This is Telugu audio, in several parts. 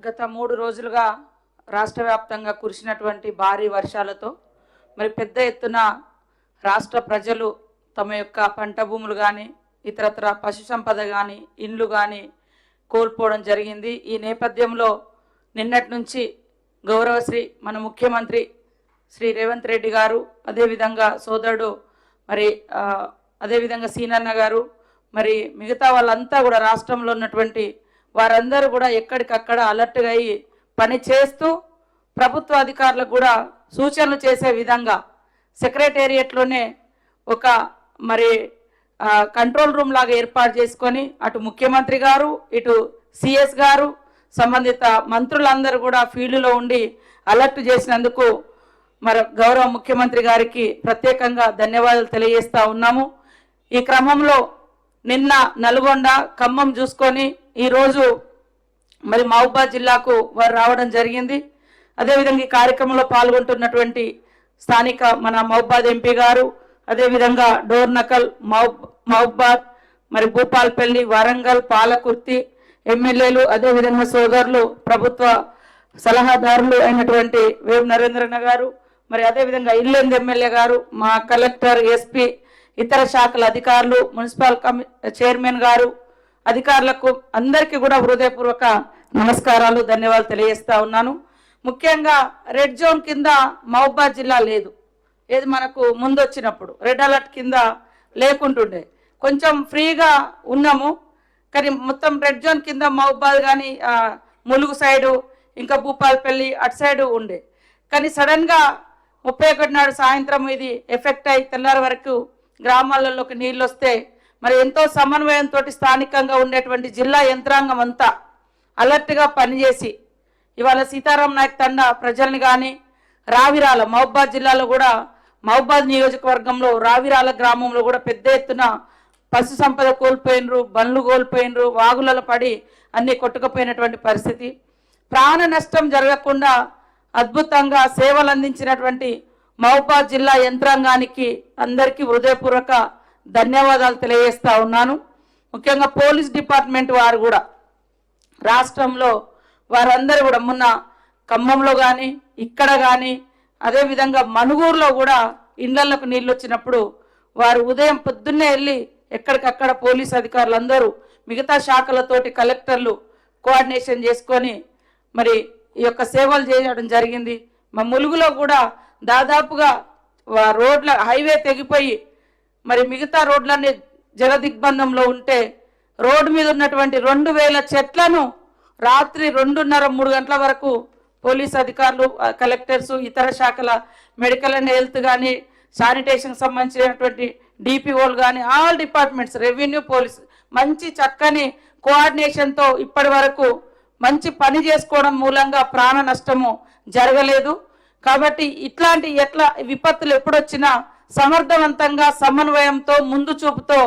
గత 3 రోజులుగా రాష్ట్ర వ్యాప్తంగా కురిసినటువంటి భారీ వర్షాలతో మరి పెద్ద ఎత్తున రాష్ట్ర ప్రజలు తమ యొక్క పంట భూములు కానీ ఇతరత్ర పశు సంపద కానీ ఇండ్లు కానీ కోల్పోవడం జరిగింది. ఈ నేపథ్యంలో నిన్నటి నుంచి గౌరవశ్రీ మన ముఖ్యమంత్రి శ్రీ రేవంత్ రెడ్డి గారు, అదేవిధంగా సోదరుడు మరి అదేవిధంగా సీనన్న గారు, మరి మిగతా వాళ్ళంతా కూడా రాష్ట్రంలో ఉన్నటువంటి వారందరూ కూడా ఎక్కడికక్కడ అలర్ట్గా అయ్యి పని చేస్తూ ప్రభుత్వ అధికారులకు కూడా సూచనలు చేసే విధంగా సెక్రటేరియట్లోనే ఒక మరి కంట్రోల్ రూమ్ లాగా ఏర్పాటు చేసుకొని అటు ముఖ్యమంత్రి గారు, ఇటు సిఎస్ గారు, సంబంధిత మంత్రులందరూ కూడా ఫీల్డ్లో ఉండి అలర్ట్ చేసినందుకు మరి గౌరవ ముఖ్యమంత్రి గారికి ప్రత్యేకంగా ధన్యవాదాలు తెలియజేస్తూ ఉన్నాము. ఈ క్రమంలో నిన్న నల్గొండ, ఖమ్మం చూసుకొని ఈరోజు మరి మహబూబాబాద్ జిల్లాకు వారు రావడం జరిగింది. అదేవిధంగా ఈ కార్యక్రమంలో పాల్గొంటున్నటువంటి స్థానిక మన మహబూబాబాద్ ఎంపీ గారు, అదేవిధంగా డోర్నకల్, మహబూబాబాద్, మరి భూపాల్పల్లి, వరంగల్, పాలకుర్తి ఎమ్మెల్యేలు, అదేవిధంగా సోదరులు, ప్రభుత్వ సలహాదారులు అయినటువంటి వేవ్ నరేంద్రన్న గారు, మరి అదేవిధంగా ఇల్లెందు ఎమ్మెల్యే గారు, మా కలెక్టర్, ఎస్పీ, ఇతర శాఖల అధికారులు, మున్సిపల్ చైర్మన్ గారు, అధికారులకు అందరికీ కూడా హృదయపూర్వక నమస్కారాలు, ధన్యవాదాలు తెలియజేస్తా ఉన్నాను. ముఖ్యంగా రెడ్ జోన్ కింద మహబూబాబాద్ జిల్లా లేదు. ఏది మనకు ముందు వచ్చినప్పుడు రెడ్ అలర్ట్ కింద లేకుంటుండే, కొంచెం ఫ్రీగా ఉన్నాము. కానీ మొత్తం రెడ్ జోన్ కింద మహబూబాబాద్ కానీ ములుగు సైడు, ఇంకా భూపాల్పల్లి అటు సైడు ఉండే. కానీ సడన్గా 31 నాడు సాయంత్రం ఇది ఎఫెక్ట్ అయి తెల్లారి వరకు గ్రామాలలోకి నీళ్ళు వస్తే మరి ఎంతో సమన్వయంతో స్థానికంగా ఉండేటువంటి జిల్లా యంత్రాంగం అంతా అలర్ట్గా పనిచేసి ఇవాళ సీతారాం నాయక్ తండా ప్రజల్ని కానీ రావిరాల మహబూబాబాద్ జిల్లాలో కూడా మహబూబాబాద్ నియోజకవర్గంలో రావిరాల గ్రామంలో కూడా పెద్ద ఎత్తున పశు సంపద కోల్పోయినరు, బండ్లు కోల్పోయినరు, వాగులలో పడి అన్నీ కొట్టుకుపోయినటువంటి పరిస్థితి. ప్రాణ నష్టం జరగకుండా అద్భుతంగా సేవలు అందించినటువంటి మహబూబాబాద్ జిల్లా యంత్రాంగానికి అందరికీ హృదయపూర్వక ధన్యవాదాలు తెలియజేస్తా ఉన్నాను. ముఖ్యంగా పోలీస్ డిపార్ట్మెంట్ వారు కూడా రాష్ట్రంలో వారందరూ కూడా మొన్న ఖమ్మంలో కానీ ఇక్కడ కానీ అదేవిధంగా మనుగూరులో కూడా ఇళ్లకు నీళ్ళు వచ్చినప్పుడు వారు ఉదయం పొద్దున్నే వెళ్ళి ఎక్కడికక్కడ పోలీస్ అధికారులు అందరూ మిగతా శాఖలతోటి కలెక్టర్లు కోఆర్డినేషన్ చేసుకొని మరి ఈ యొక్క సేవలు చేయడం జరిగింది. మా ములుగులో కూడా దాదాపుగా రోడ్ల హైవే తెగిపోయి మరి మిగతా రోడ్లన్నీ జలదిగ్బంధంలో ఉంటే రోడ్డు మీద ఉన్నటువంటి 2000 చెట్లను రాత్రి 2:30-3 గంటల వరకు పోలీస్ అధికారులు, కలెక్టర్స్, ఇతర శాఖల మెడికల్ అండ్ హెల్త్ కానీ, శానిటేషన్కి సంబంధించినటువంటి డిపిఓలు కానీ, ఆల్ డిపార్ట్మెంట్స్, రెవెన్యూ, పోలీస్ మంచి చక్కని కోఆర్డినేషన్తో ఇప్పటి వరకు మంచి పని చేసుకోవడం మూలంగా ప్రాణ నష్టము జరగలేదు. కాబట్టి ఇట్లాంటి విపత్తులు ఎప్పుడొచ్చినా సమర్థవంతంగా సమన్వయంతో ముందు చూపుతో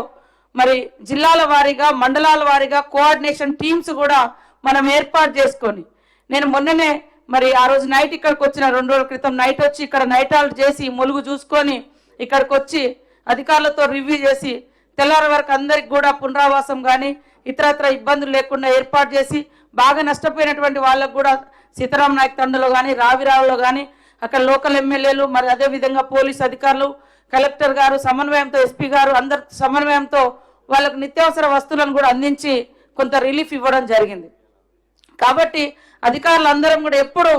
మరి జిల్లాల వారీగా, మండలాల వారీగా కోఆర్డినేషన్ టీమ్స్ కూడా మనం ఏర్పాటు చేసుకొని, నేను మొన్ననే మరి ఆ రోజు నైట్ ఇక్కడికి వచ్చిన 2 రోజుల క్రితం నైట్ వచ్చి ఇక్కడ నైట్ హాల్ట్ చేసి ములుగు చూసుకొని ఇక్కడికి వచ్చి అధికారులతో రివ్యూ చేసి తెల్లారి వరకు అందరికి కూడా పునరావాసం కానీ ఇతరత్ర ఇబ్బందులు లేకుండా ఏర్పాటు చేసి బాగా నష్టపోయినటువంటి వాళ్ళకు కూడా సీతారాం నాయక్ తండలో కానీ రావిరావులో కానీ అక్కడ లోకల్ ఎమ్మెల్యేలు, మరి అదేవిధంగా పోలీస్ అధికారులు, కలెక్టర్ గారు సమన్వయంతో, ఎస్పీ గారు అందరి సమన్వయంతో వాళ్ళకు నిత్యావసర వస్తువులను కూడా అందించి కొంత రిలీఫ్ ఇవ్వడం జరిగింది. కాబట్టి అధికారులు అందరం కూడా ఎప్పుడు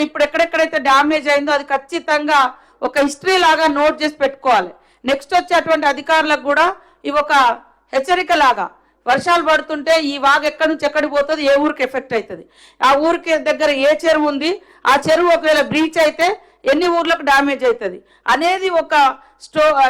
ఇప్పుడు ఎక్కడెక్కడైతే డ్యామేజ్ అయిందో అది ఖచ్చితంగా ఒక హిస్టరీ లాగా నోట్ చేసి పెట్టుకోవాలి. నెక్స్ట్ వచ్చేటువంటి అధికారులకు కూడా ఇవి ఒక హెచ్చరిక లాగా, వర్షాలు పడుతుంటే ఈ వాగు ఎక్కడి నుంచి ఎక్కడికి పోతుంది, ఏ ఊరికి ఎఫెక్ట్ అవుతుంది, ఆ ఊరికి దగ్గర ఏ చెరువు ఉంది, ఆ చెరువు ఒకవేళ బ్రీచ్ అయితే ఎన్ని ఊర్లకు డ్యామేజ్ అవుతుంది అనేది ఒక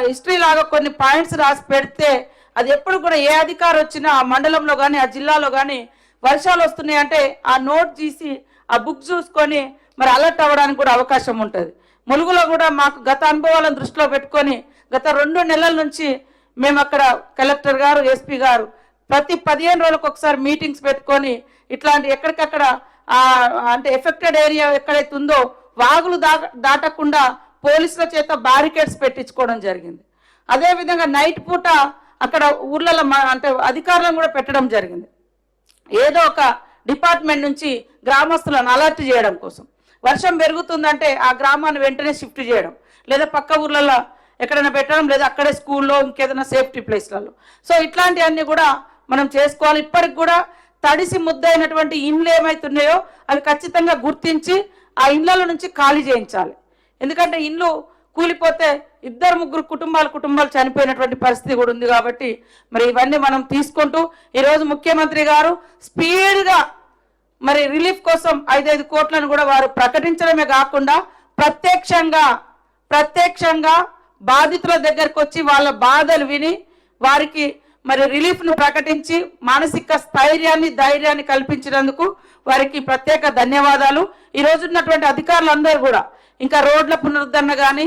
హిస్టరీ లాగా కొన్ని పాయింట్స్ రాసి పెడితే అది ఎప్పుడు కూడా ఏ అధికారి వచ్చినా ఆ మండలంలో కానీ ఆ జిల్లాలో కానీ వర్షాలు వస్తున్నాయి అంటే ఆ నోట్ తీసి ఆ బుక్ చూసుకొని మరి అలర్ట్ అవ్వడానికి కూడా అవకాశం ఉంటుంది. ములుగులో కూడా మాకు గత అనుభవాలను దృష్టిలో పెట్టుకొని గత 2 నెలల నుంచి మేము అక్కడ కలెక్టర్ గారు, ఎస్పీ గారు ప్రతి 15 రోజులకు ఒకసారి మీటింగ్స్ పెట్టుకొని ఇట్లాంటి ఎక్కడికక్కడ అంటే ఎఫెక్టెడ్ ఏరియా ఎక్కడైతే ఉందో వాగులు దాటకుండా పోలీసుల చేత బ్యారికేడ్స్ పెట్టించుకోవడం జరిగింది. అదేవిధంగా నైట్ పూట అక్కడ ఊర్లలో అంటే అధికారులను కూడా పెట్టడం జరిగింది. ఏదో ఒక డిపార్ట్మెంట్ నుంచి గ్రామస్తులను అలర్ట్ చేయడం కోసం. వర్షం పెరుగుతుందంటే ఆ గ్రామాన్ని వెంటనే షిఫ్ట్ చేయడం, లేదా పక్క ఊర్లలో ఎక్కడైనా పెట్టడం, లేదా అక్కడే స్కూల్లో ఇంకేదైనా సేఫ్టీ ప్లేస్లలో. సో ఇట్లాంటివన్నీ కూడా మనం చేసుకోవాలి. ఇప్పటికి కూడా తడిసి ముద్దైనటువంటి ఇండ్లు ఏమైతున్నాయో అవి ఖచ్చితంగా గుర్తించి ఆ ఇండ్ల నుంచి ఖాళీ చేయించాలి. ఎందుకంటే ఇండ్లు కూలిపోతే 2-3 కుటుంబాలు చనిపోయినటువంటి పరిస్థితి కూడా ఉంది. కాబట్టి మరి ఇవన్నీ మనం తీసుకుంటూ ఈరోజు ముఖ్యమంత్రి గారు స్పీడ్గా మరి రిలీఫ్ కోసం 5 కోట్లను కూడా వారు ప్రకటించడమే కాకుండా ప్రత్యక్షంగా బాధితుల దగ్గరకు వచ్చి వాళ్ళ బాధలు విని వారికి మరి రిలీఫ్ను ప్రకటించి మానసిక ధైర్యాన్ని కల్పించినందుకు వారికి ప్రత్యేక ధన్యవాదాలు. ఈరోజు ఉన్నటువంటి అధికారులందరూ కూడా ఇంకా రోడ్ల పునరుద్ధరణ కానీ,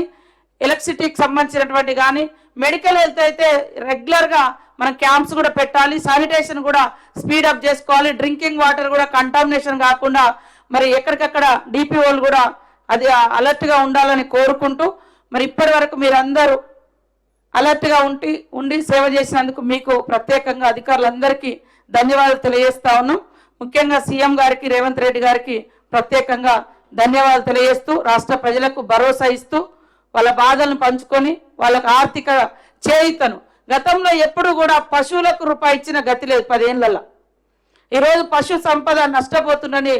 ఎలక్ట్రిసిటీకి సంబంధించినటువంటి కానీ, మెడికల్ హెల్త్ అయితే రెగ్యులర్గా మనం క్యాంప్స్ కూడా పెట్టాలి, శానిటేషన్ కూడా స్పీడప్ చేసుకోవాలి, డ్రింకింగ్ వాటర్ కూడా కంటామినేషన్ కాకుండా మరి ఎక్కడికక్కడ డిపిఓలు కూడా అది అలర్ట్గా ఉండాలని కోరుకుంటూ మరి ఇప్పటి వరకు మీరందరూ అలర్ట్గా ఉండి సేవ చేసినందుకు మీకు ప్రత్యేకంగా అధికారులందరికీ ధన్యవాదాలు తెలియజేస్తా ఉన్నాం. ముఖ్యంగా సీఎం గారికి, రేవంత్ రెడ్డి గారికి ప్రత్యేకంగా ధన్యవాదాలు తెలియజేస్తూ రాష్ట్ర ప్రజలకు భరోసా ఇస్తూ వాళ్ళ బాధలను పంచుకొని వాళ్ళకు ఆర్థిక చేయూతను, గతంలో ఎప్పుడు కూడా పశువులకు రూపాయి ఇచ్చిన గతి లేదు 10 ఏళ్లలో. ఈరోజు పశు సంపద నష్టపోతుందని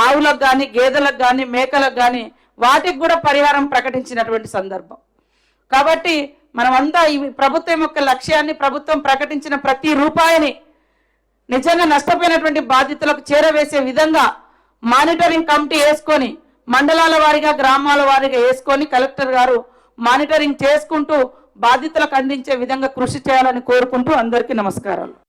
ఆవులకు కానీ, గేదెలకు కానీ, మేకలకు కానీ వాటికి కూడా పరిహారం ప్రకటించినటువంటి సందర్భం. కాబట్టి మనమంతా ఈ ప్రభుత్వం యొక్క లక్ష్యాన్ని, ప్రభుత్వం ప్రకటించిన ప్రతి రూపాయిని నిజంగా నష్టపోయినటువంటి బాధితులకు చేరవేసే విధంగా మానిటరింగ్ కమిటీ వేసుకొని, మండలాల వారీగా, గ్రామాల వారీగా వేసుకొని కలెక్టర్ గారు మానిటరింగ్ చేసుకుంటూ బాధితులకు అందించే విధంగా కృషి చేయాలని కోరుకుంటూ అందరికీ నమస్కారాలు.